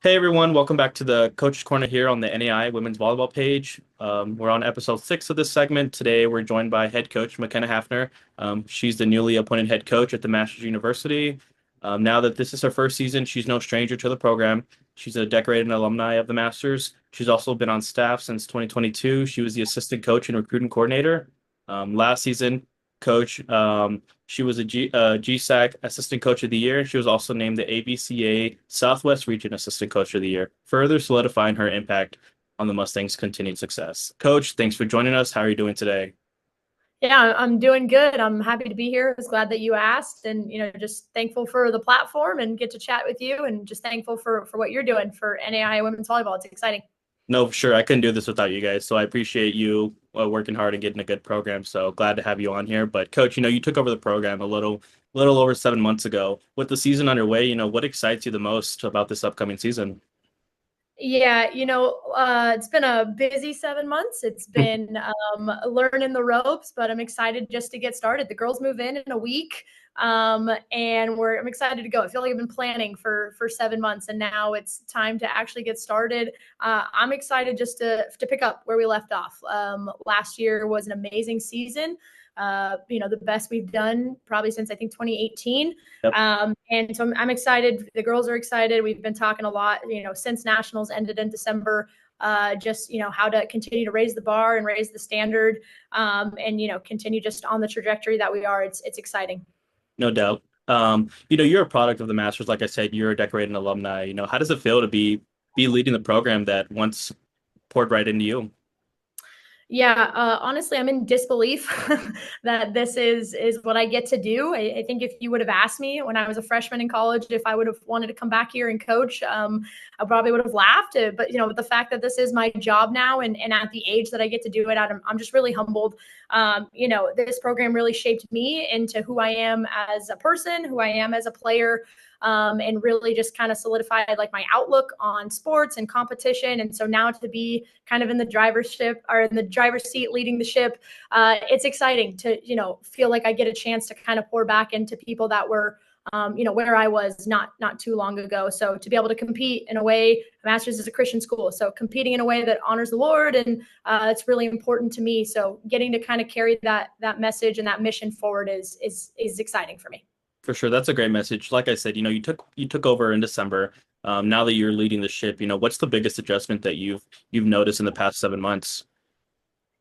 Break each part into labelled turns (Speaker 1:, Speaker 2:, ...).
Speaker 1: Hey everyone, welcome back to the Coach's Corner here on the NAI Women's Volleyball page. We're on episode 6 of this segment. Today we're joined by head coach McKenna Hafner. She's the newly appointed head coach at the Masters University. Now that this is her first season, she's no stranger to the program. She's a decorated alumni of the Masters. She's also been on staff since 2022. She was the assistant coach and recruiting coordinator. Last season, coach, she was a GSAC Assistant Coach of the Year. She was also named the ABCA Southwest Region Assistant Coach of the Year, further solidifying her impact on the Mustangs' continued success. Coach, thanks for joining us. How are you doing today?
Speaker 2: Yeah, I'm doing good. I'm happy to be here. I was glad that you asked, and just thankful for the platform and get to chat with you, and just thankful for what you're doing for NAI women's volleyball. It's exciting.
Speaker 1: No, sure. I couldn't do this without you guys. So I appreciate you working hard and getting a good program. So glad to have you on here. But coach, you took over the program a little over 7 months ago. With the season underway, what excites you the most about this upcoming season?
Speaker 2: Yeah, it's been a busy 7 months. It's been learning the ropes, but I'm excited just to get started. The girls move in a week, and I'm excited to go. I feel like I've been planning for 7 months, and now it's time to actually get started. I'm excited just to pick up where we left off. Last year was an amazing season. The best we've done probably since I think 2018.
Speaker 1: Yep.
Speaker 2: And so I'm excited. The girls are excited. We've been talking a lot, since nationals ended in December, just, how to continue to raise the bar and raise the standard, and, continue just on the trajectory that we are. It's exciting.
Speaker 1: No doubt. You're a product of the Masters. Like I said, you're a decorated alumni. How does it feel to be leading the program that once poured right into you?
Speaker 2: Yeah, honestly, I'm in disbelief that this is what I get to do. I think if you would have asked me when I was a freshman in college if I would have wanted to come back here and coach, I probably would have laughed. But the fact that this is my job now, and at the age that I get to do it, I'm just really humbled. This program really shaped me into who I am as a person, who I am as a player. And really just kind of solidified like my outlook on sports and competition. And so now to be kind of in the driver's seat leading the ship, it's exciting to, feel like I get a chance to kind of pour back into people that were, where I was not too long ago. So to be able to compete in a way, Masters is a Christian school, so competing in a way that honors the Lord, and it's really important to me. So getting to kind of carry that message and that mission forward is exciting for me.
Speaker 1: For sure, that's a great message. Like I said, you took over in December. Now that you're leading the ship, what's the biggest adjustment that you've noticed in the past 7 months?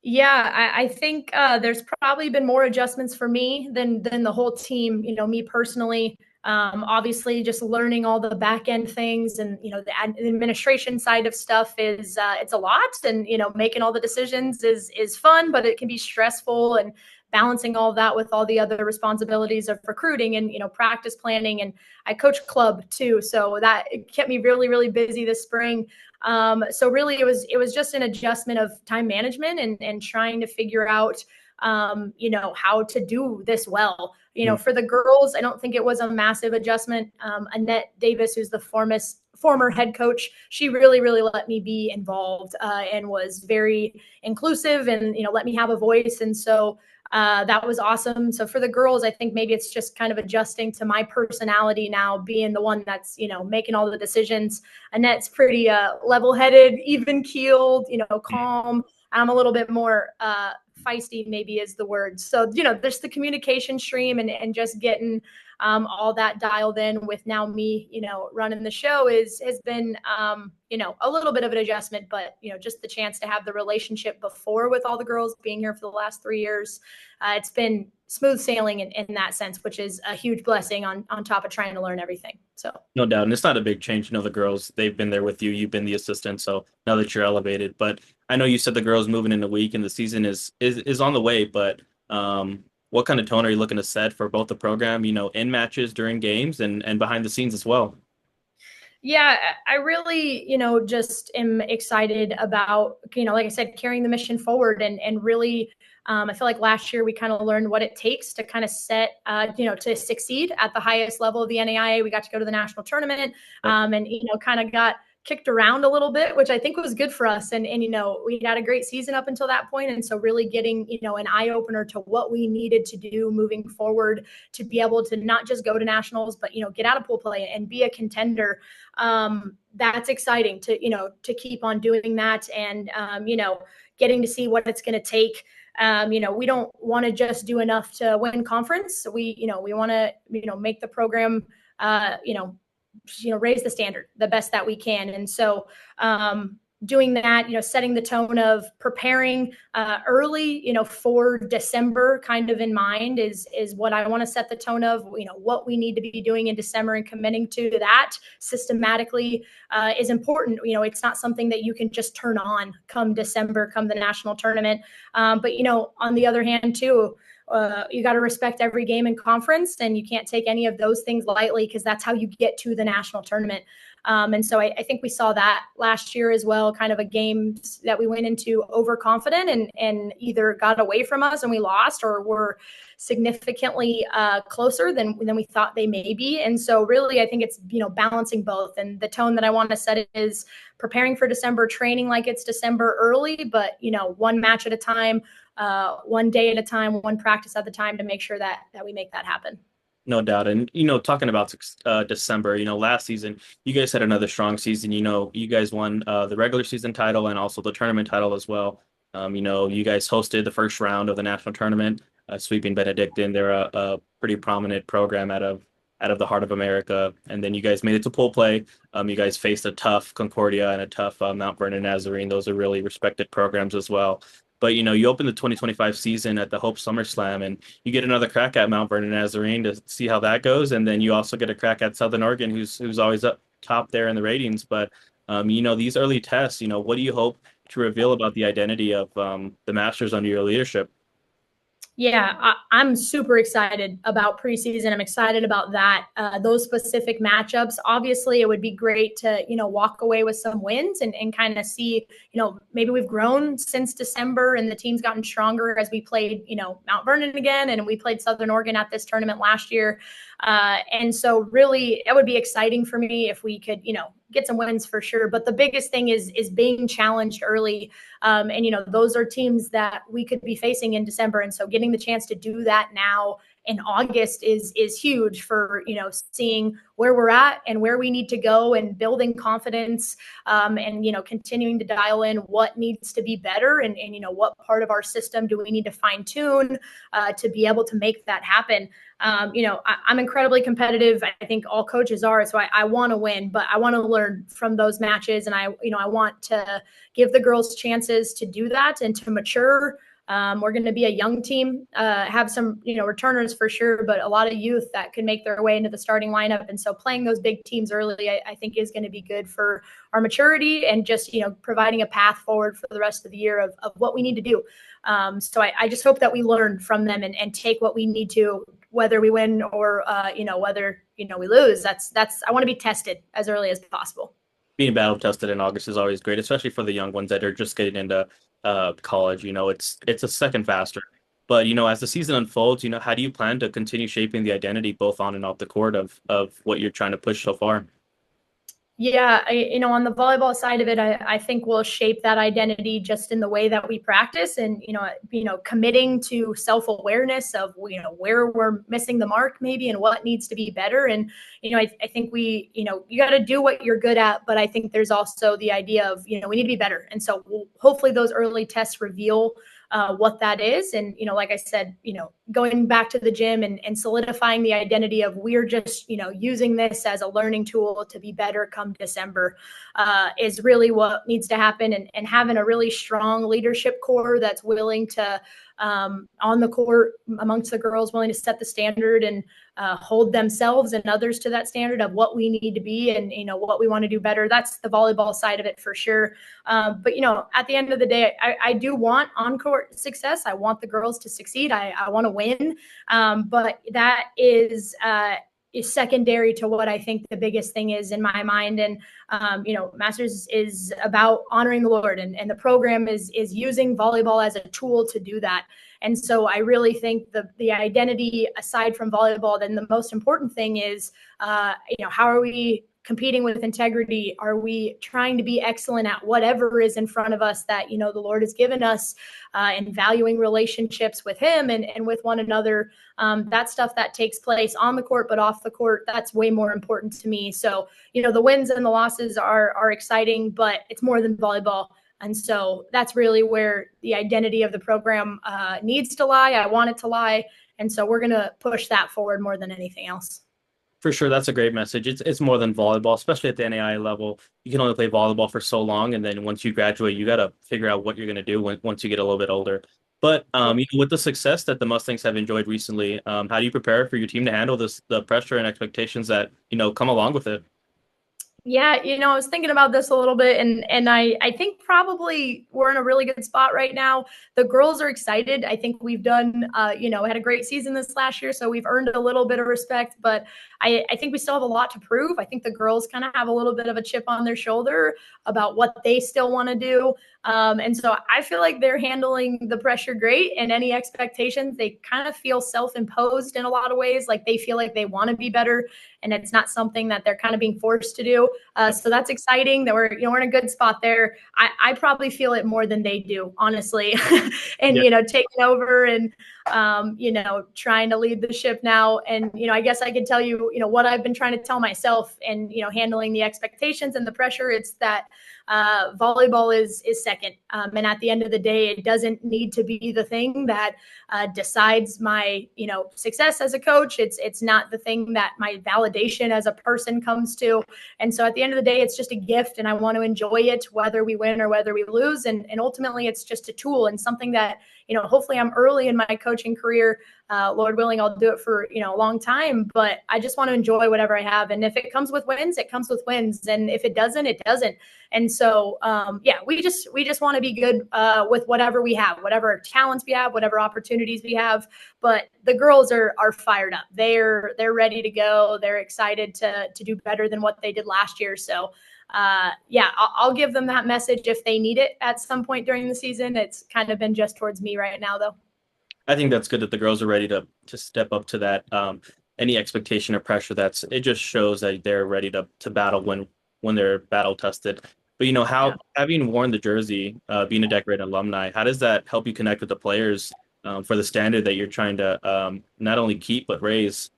Speaker 2: Yeah, I think there's probably been more adjustments for me than the whole team. Me personally, obviously, just learning all the back end things, and the administration side of stuff is it's a lot, and making all the decisions is fun, but it can be stressful, and balancing all of that with all the other responsibilities of recruiting and practice planning. And I coach club too, so that kept me really really busy this spring. So really it was just an adjustment of time management, and trying to figure out, how to do this well. For the girls, I don't think it was a massive adjustment. Annette Davis, who's the former head coach, she really, really let me be involved, and was very inclusive, and, let me have a voice. And so that was awesome. So for the girls, I think maybe it's just kind of adjusting to my personality now, being the one that's, making all the decisions. Annette's pretty level-headed, even-keeled, calm. I'm a little bit more feisty, maybe is the word. So, there's the communication stream, and just getting all that dialed in with now me, running the show has been, a little bit of an adjustment, but, just the chance to have the relationship before with all the girls being here for the last 3 years. It's been smooth sailing in that sense, which is a huge blessing on top of trying to learn everything. So.
Speaker 1: No doubt. And it's not a big change. The girls, they've been there with you. You've been the assistant. So now that you're elevated, but I know you said the girls moving in a week and the season is on the way, but what kind of tone are you looking to set for both the program, in matches, during games, and behind the scenes as well?
Speaker 2: Yeah, I really, just am excited about, like I said, carrying the mission forward, and really, I feel like last year we kind of learned what it takes to kind of set, to succeed at the highest level of the NAIA. We got to go to the national tournament, and, kind of got kicked around a little bit, which I think was good for us. And we had a great season up until that point. And so really getting, an eye opener to what we needed to do moving forward to be able to not just go to nationals, but, get out of pool play and be a contender. That's exciting to keep on doing that. And, getting to see what it's going to take. We don't want to just do enough to win conference. We want to, make the program, raise the standard the best that we can. And so, doing that, setting the tone of preparing early, for December kind of in mind is what I want to set the tone of, what we need to be doing in December and committing to that systematically is important. It's not something that you can just turn on come December, come the national tournament. But, on the other hand, too, you got to respect every game in conference, and you can't take any of those things lightly because that's how you get to the national tournament. And so I think we saw that last year as well, kind of a game that we went into overconfident and either got away from us and we lost, or were significantly closer than we thought they may be. And so really, I think it's, balancing both. And the tone that I want to set is preparing for December, training like it's December early, but, one match at a time, one day at a time, one practice at a time to make sure that we make that happen.
Speaker 1: No doubt. And, talking about December, last season, you guys had another strong season. You guys won the regular season title and also the tournament title as well. You guys hosted the first round of the national tournament, sweeping Benedictine. They're a pretty prominent program out of the heart of America. And then you guys made it to pool play. You guys faced a tough Concordia and a tough Mount Vernon Nazarene. Those are really respected programs as well. But, you open the 2025 season at the Hope SummerSlam, and you get another crack at Mount Vernon Nazarene to see how that goes. And then you also get a crack at Southern Oregon, who's always up top there in the ratings. But, these early tests, what do you hope to reveal about the identity of the Masters under your leadership?
Speaker 2: Yeah, I'm super excited about preseason. I'm excited about that, those specific matchups. Obviously, it would be great to, walk away with some wins and kind of see, maybe we've grown since December and the team's gotten stronger as we played, Mount Vernon again, and we played Southern Oregon at this tournament last year. And so really, it would be exciting for me if we could, get some wins for sure. But the biggest thing is being challenged early. And, those are teams that we could be facing in December. And so getting the chance to do that now in August is huge for, seeing where we're at and where we need to go and building confidence, and, continuing to dial in what needs to be better and what part of our system do we need to fine tune to be able to make that happen. I'm incredibly competitive. I think all coaches are. So I want to win, but I want to learn from those matches. And I want to give the girls chances to do that and to mature. We're going to be a young team, have some, returners for sure, but a lot of youth that can make their way into the starting lineup. And so playing those big teams early, I think is going to be good for our maturity and just, providing a path forward for the rest of the year of what we need to do. So I just hope that we learn from them and take what we need to, whether we win or, whether, we lose. That's, I want to be tested as early as possible.
Speaker 1: Being battle tested in August is always great, especially for the young ones that are just getting into college. It's a second faster. But, as the season unfolds, how do you plan to continue shaping the identity both on and off the court of what you're trying to push so far?
Speaker 2: Yeah, on the volleyball side of it, I think we'll shape that identity just in the way that we practice and, committing to self-awareness of, where we're missing the mark maybe and what needs to be better. And, I think you got to do what you're good at, but I think there's also the idea of, we need to be better. And so hopefully those early tests reveal what that is. And, like I said, going back to the gym and solidifying the identity of we're just, using this as a learning tool to be better come December is really what needs to happen. And having a really strong leadership core that's willing to, on the court amongst the girls, willing to set the standard and hold themselves and others to that standard of what we need to be and, what we want to do better. That's the volleyball side of it for sure. But, at the end of the day, I do want on-court success. I want the girls to succeed. I want to win. But that is secondary to what I think the biggest thing is in my mind. And, Masters is about honoring the Lord, and the program is using volleyball as a tool to do that. And so I really think the identity aside from volleyball, then the most important thing is, how are we competing with integrity? Are we trying to be excellent at whatever is in front of us that, the Lord has given us, and valuing relationships with Him and with one another? That stuff that takes place on the court, but off the court, that's way more important to me. So, the wins and the losses are exciting, but it's more than volleyball. And so that's really where the identity of the program needs to lie. I want it to lie. And so we're going to push that forward more than anything else.
Speaker 1: For sure, that's a great message. It's more than volleyball, especially at the NAIA level. You can only play volleyball for so long, and then once you graduate, you got to figure out what you're going to do once you get a little bit older. But with the success that the Mustangs have enjoyed recently, how do you prepare for your team to handle the pressure and expectations that come along with it?
Speaker 2: Yeah, I was thinking about this a little bit, and I think probably we're in a really good spot right now. The girls are excited. I think we've done, had a great season this last year, so we've earned a little bit of respect, but I think we still have a lot to prove. I think the girls kind of have a little bit of a chip on their shoulder about what they still want to do. And so I feel like they're handling the pressure great, and any expectations, they kind of feel self-imposed in a lot of ways. Like they feel like they want to be better, and it's not something that they're kind of being forced to do. So that's exciting that we're in a good spot there. I probably feel it more than they do, honestly. And,
Speaker 1: Yeah.
Speaker 2: taking over and, trying to lead the ship now. And, I guess I could tell you, what I've been trying to tell myself and, handling the expectations and the pressure. It's that volleyball is second. And at the end of the day, it doesn't need to be the thing that decides my, success as a coach. It's not the thing that my validation as a person comes to. And so at the end of the day, it's just a gift, and I want to enjoy it, whether we win or whether we lose. And ultimately, it's just a tool and something that, hopefully I'm early in my coaching career. Lord willing, I'll do it for, a long time, but I just want to enjoy whatever I have. And if it comes with wins, it comes with wins. And if it doesn't, it doesn't. And so, we just want to be good with whatever we have, whatever talents we have, whatever opportunities we have. But the girls are fired up. They're ready to go. They're excited to do better than what they did last year. So, I'll give them that message if they need it at some point during the season. It's kind of been just towards me right now, though.
Speaker 1: I think that's good that the girls are ready to step up to that. Any expectation or pressure, it just shows that they're ready to battle when they're battle tested. But how having worn the jersey, being a decorated alumni, how does that help you connect with the players for the standard that you're trying to not only keep but raise?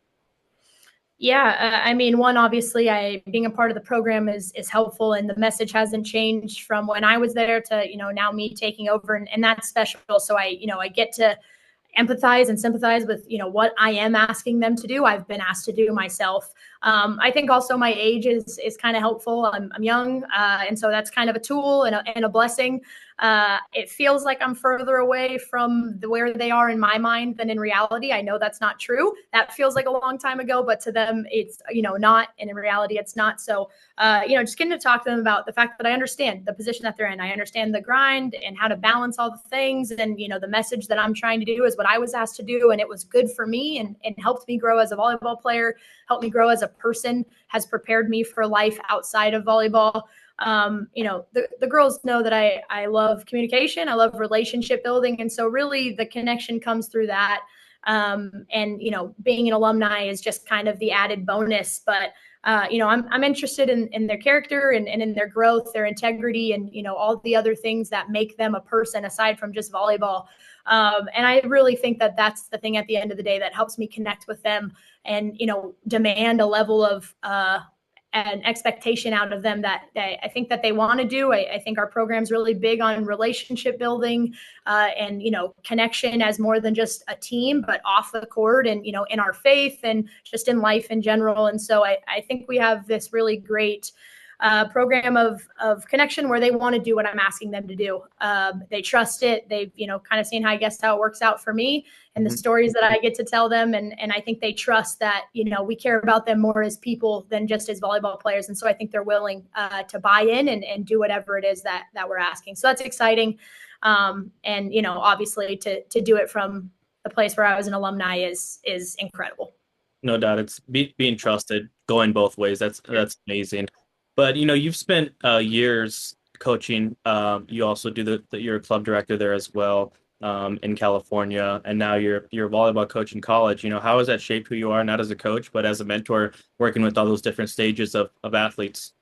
Speaker 2: Yeah, I mean, one, obviously, being a part of the program is helpful, and the message hasn't changed from when I was there to now me taking over, and that's special. So I get to empathize and sympathize with what I am asking them to do. I've been asked to do myself. I think also my age is kind of helpful. I'm young, and so that's kind of a tool and a blessing. It feels like I'm further away from where they are in my mind than in reality. I know that's not true. That feels like a long time ago, but to them, it's not, and in reality, it's not. So just getting to talk to them about the fact that I understand the position that they're in. I understand the grind and how to balance all the things, and the message that I'm trying to do is what I was asked to do, and it was good for me and helped me grow as a volleyball player, helped me grow as a person, has prepared me for life outside of volleyball. The girls know that I love communication. I love relationship building. And so really the connection comes through that. And being an alumni is just kind of the added bonus, but I'm interested in their character and in their growth, their integrity, and all the other things that make them a person aside from just volleyball. And I really think that that's the thing at the end of the day that helps me connect with them and demand a level of an expectation out of them that I think that they want to do. I think our program's really big on relationship building and connection as more than just a team, but off the court and in our faith and just in life in general. And so I think we have this really great program of connection where they want to do what I'm asking them to do. They trust it. They've, kind of seen how it works out for me and the stories that I get to tell them. And I think they trust that, we care about them more as people than just as volleyball players. And so I think they're willing to buy in and do whatever it is that we're asking. So that's exciting. And, obviously to do it from the place where I was an alumni is incredible.
Speaker 1: No doubt, it's being trusted, going both ways. That's amazing. But you've spent years coaching. You also do you're a club director there as well. in California, and now you're a volleyball coach in college. How has that shaped who you are, not as a coach, but as a mentor, working with all those different stages of athletes?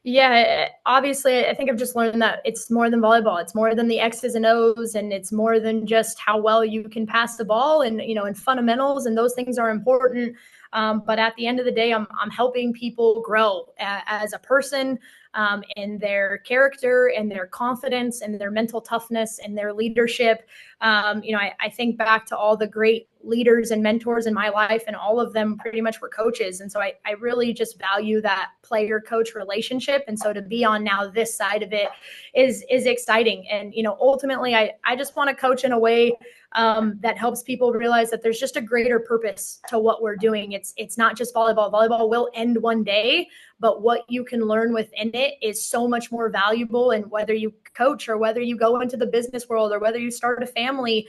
Speaker 2: Yeah, obviously, I think I've just learned that it's more than volleyball. It's more than the X's and O's, and it's more than just how well you can pass the ball, and fundamentals, and those things are important. But at the end of the day, I'm helping people grow as a person, in their character and their confidence and their mental toughness and their leadership. I think back to all the great leaders and mentors in my life, and all of them pretty much were coaches. And so I really just value that player coach relationship. And so to be on now this side of it is exciting. And, ultimately I just want to coach in a way that helps people realize that there's just a greater purpose to what we're doing. It's not just volleyball. Volleyball will end one day, but what you can learn within it is so much more valuable. And whether you coach or whether you go into the business world or whether you start a family,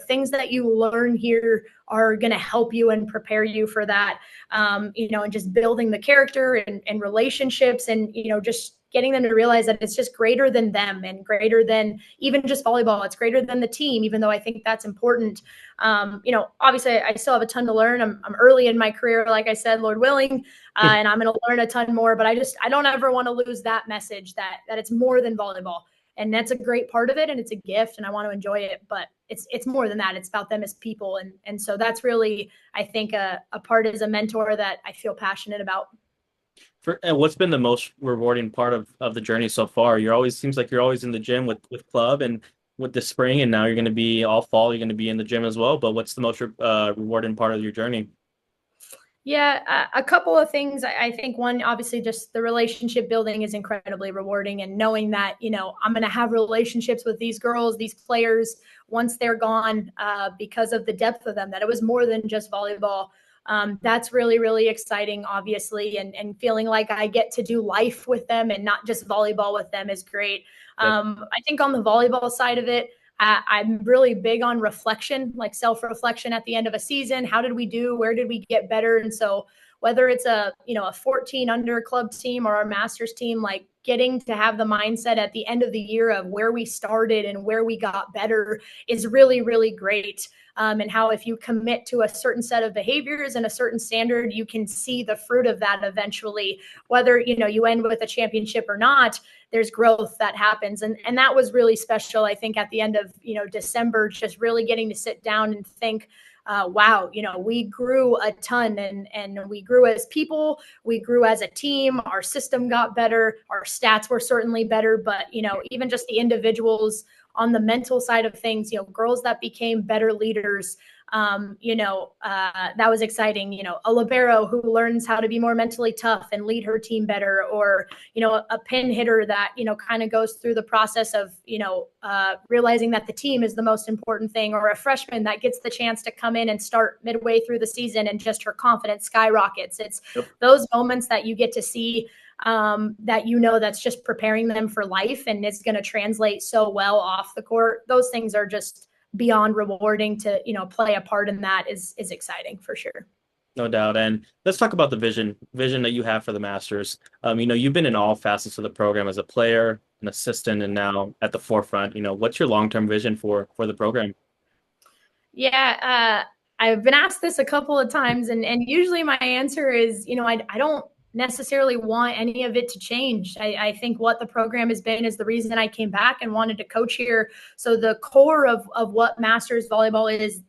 Speaker 2: things that you learn here are going to help you and prepare you for that. And just building the character and relationships, and, just getting them to realize that it's just greater than them and greater than even just volleyball. It's greater than the team, even though I think that's important. Obviously I still have a ton to learn. I'm early in my career, like I said, Lord willing, and I'm going to learn a ton more, but I don't ever want to lose that message that it's more than volleyball. And that's a great part of it, and it's a gift, and I want to enjoy it, but it's more than that. It's about them as people. And so that's really, I think, a part as a mentor that I feel passionate about.
Speaker 1: And what's been the most rewarding part of the journey so far? You're always seems like you're always in the gym with club and with the spring, and now you're going to be all fall. You're going to be in the gym as well. But what's the most rewarding part of your journey?
Speaker 2: Yeah, a couple of things. I think one, obviously, just the relationship building is incredibly rewarding, and knowing that I'm going to have relationships with these girls, these players, once they're gone, because of the depth of them. That it was more than just volleyball. That's really, really exciting, obviously, and feeling like I get to do life with them and not just volleyball with them is great.
Speaker 1: Yep.
Speaker 2: I think on the volleyball side of it, I'm really big on reflection, like self-reflection at the end of a season. How did we do? Where did we get better? And so whether it's a 14 under club team or our masters team, like getting to have the mindset at the end of the year of where we started and where we got better is really, really great. And how if you commit to a certain set of behaviors and a certain standard, you can see the fruit of that eventually, whether you end with a championship or not. There's growth that happens, and that was really special. I think at the end of December, just really getting to sit down and think, wow, we grew a ton, and we grew as people, we grew as a team, our system got better, our stats were certainly better, but even just the individuals on the mental side of things, girls that became better leaders. That was exciting. A libero who learns how to be more mentally tough and lead her team better, or a pin hitter that kind of goes through the process of realizing that the team is the most important thing, or a freshman that gets the chance to come in and start midway through the season and just her confidence skyrockets. It's
Speaker 1: Yep.
Speaker 2: those moments that you get to see, that that's just preparing them for life, and it's going to translate so well off the court. Those things are just beyond rewarding. To play a part in that is exciting for sure.
Speaker 1: No doubt. And let's talk about the vision that you have for the Masters. You've been in all facets of the program as a player, an assistant, and now at the forefront. What's your long-term vision for the program?
Speaker 2: Yeah, I've been asked this a couple of times, and usually my answer is, I don't necessarily want any of it to change. I think what the program has been is the reason I came back and wanted to coach here. So the core of what Masters volleyball is,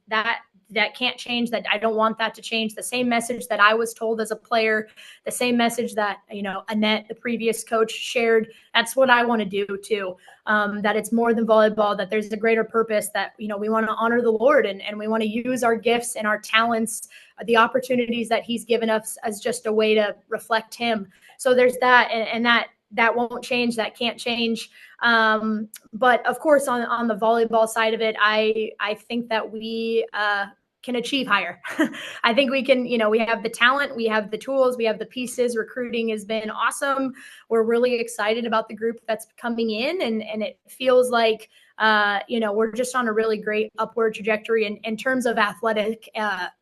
Speaker 2: that can't change. That I don't want that to change. The same message that I was told as a player, the same message that Annette, the previous coach, shared. That's what I want to do too. That it's more than volleyball. That there's a greater purpose. That we want to honor the Lord, and we want to use our gifts and our talents, the opportunities that He's given us, as just a way to reflect Him. So there's that, and that won't change. That can't change. But of course, on the volleyball side of it, I think that we can achieve higher. I think we can. We have the talent, we have the tools, we have the pieces. Recruiting has been awesome. We're really excited about the group that's coming in, and it feels like we're just on a really great upward trajectory in terms of athletic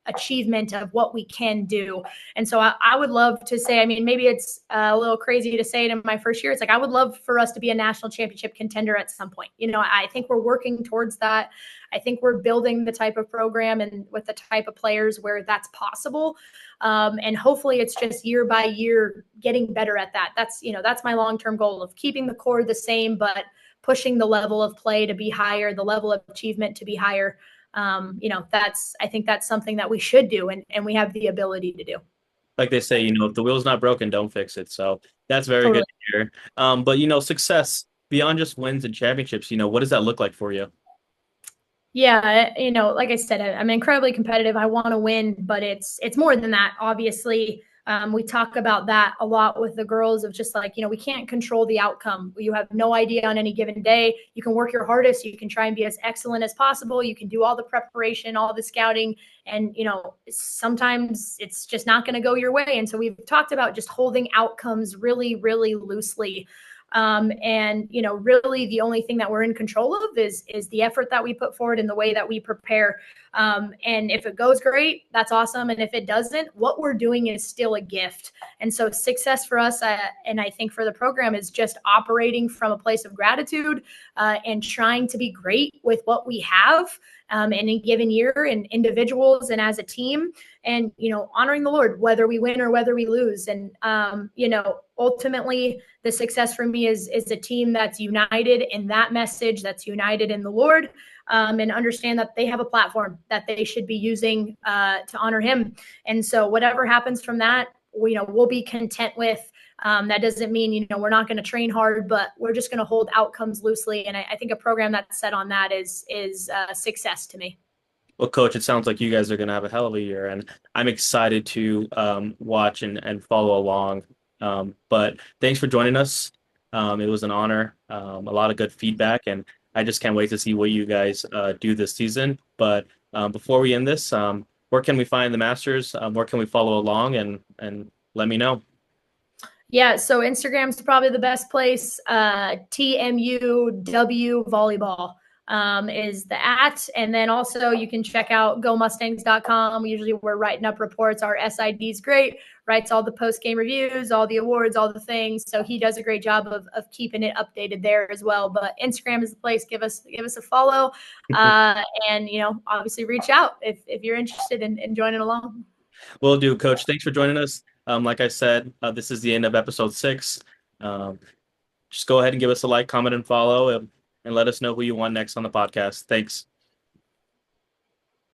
Speaker 2: achievement of what we can do. And so I would love to say, I mean, maybe it's a little crazy to say it in my first year. It's like, I would love for us to be a national championship contender at some point. I think we're working towards that. I think we're building the type of program and with the type of players where that's possible. And hopefully it's just year by year getting better at that. That's my long-term goal of keeping the core the same, but pushing the level of play to be higher, the level of achievement to be higher. I think that's something that we should do, and we have the ability to do.
Speaker 1: Like they say, if the wheel's not broken, don't fix it. So that's very good
Speaker 2: Totally.
Speaker 1: to hear. But success beyond just wins and championships, what does that look like for you?
Speaker 2: Yeah, like I said, I'm incredibly competitive. I want to win, but it's more than that. Obviously, we talk about that a lot with the girls of just like, we can't control the outcome. You have no idea on any given day. You can work your hardest. You can try and be as excellent as possible. You can do all the preparation, all the scouting, and sometimes it's just not going to go your way. And so we've talked about just holding outcomes really, really loosely. And really the only thing that we're in control of is the effort that we put forward and the way that we prepare. And if it goes great, that's awesome. And if it doesn't, what we're doing is still a gift. And so success for us, and I think for the program, is just operating from a place of gratitude and trying to be great with what we have in a given year, and individuals and as a team, and honoring the Lord whether we win or whether we lose. And ultimately the success for me is a team that's united in that message, that's united in the Lord, and understand that they have a platform that they should be using to honor him. And so whatever happens from that, we'll be content with. That doesn't mean, we're not going to train hard, but we're just going to hold outcomes loosely. And I think a program that's set on that is success to me.
Speaker 1: Well, Coach, it sounds like you guys are going to have a hell of a year, and I'm excited to watch and follow along. But thanks for joining us. It was an honor, a lot of good feedback, and I just can't wait to see what you guys do this season. But before we end this, where can we find the Masters? Where can we follow along, and let me know.
Speaker 2: Yeah, so Instagram's probably the best place. TMUW volleyball is the @. And then also you can check out gomustangs.com. Usually we're writing up reports. Our SID is great, writes all the post-game reviews, all the awards, all the things. So he does a great job of keeping it updated there as well. But Instagram is the place. Give us a follow. And, obviously reach out if you're interested in joining along.
Speaker 1: Will do, Coach. Thanks for joining us. Like I said, this is the end of Ep.6. Just go ahead and give us a like, comment, and follow, and let us know who you want next on the podcast. Thanks.